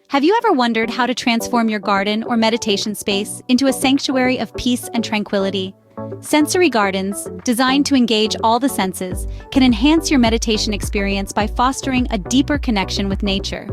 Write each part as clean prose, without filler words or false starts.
Have you ever wondered how to transform your garden or meditation space into a sanctuary of peace and tranquility? Sensory gardens, designed to engage all the senses, can enhance your meditation experience by fostering a deeper connection with nature.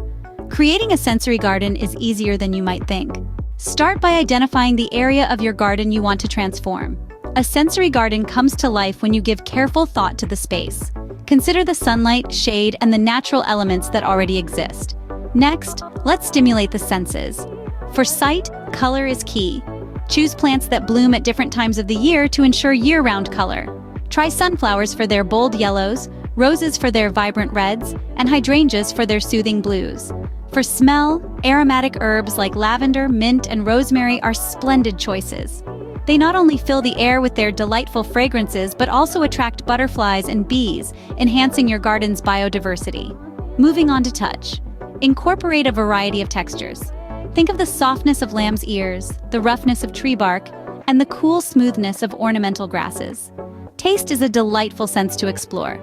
Creating a sensory garden is easier than you might think. Start by identifying the area of your garden you want to transform. A sensory garden comes to life when you give careful thought to the space. Consider the sunlight, shade, and the natural elements that already exist. Next, let's stimulate the senses. For sight, color is key. Choose plants that bloom at different times of the year to ensure year-round color. Try sunflowers for their bold yellows, roses for their vibrant reds, and hydrangeas for their soothing blues. For smell, aromatic herbs like lavender, mint, and rosemary are splendid choices. They not only fill the air with their delightful fragrances but also attract butterflies and bees, enhancing your garden's biodiversity. Moving on to touch. Incorporate a variety of textures. Think of the softness of lamb's ears, the roughness of tree bark, and the cool smoothness of ornamental grasses. Taste is a delightful sense to explore.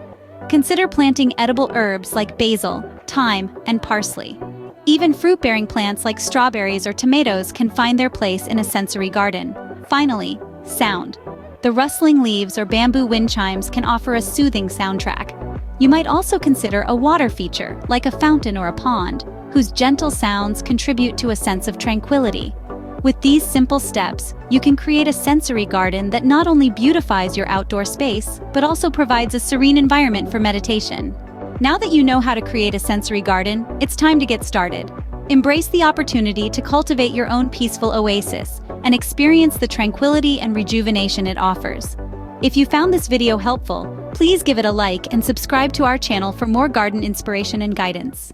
Consider planting edible herbs like basil, thyme, and parsley. Even fruit-bearing plants like strawberries or tomatoes can find their place in a sensory garden. Finally, sound. The rustling leaves or bamboo wind chimes can offer a soothing soundtrack. You might also consider a water feature, like a fountain or a pond, whose gentle sounds contribute to a sense of tranquility. With these simple steps, you can create a sensory garden that not only beautifies your outdoor space, but also provides a serene environment for meditation. Now that you know how to create a sensory garden, it's time to get started. Embrace the opportunity to cultivate your own peaceful oasis and experience the tranquility and rejuvenation it offers. If you found this video helpful, please give it a like and subscribe to our channel for more garden inspiration and guidance.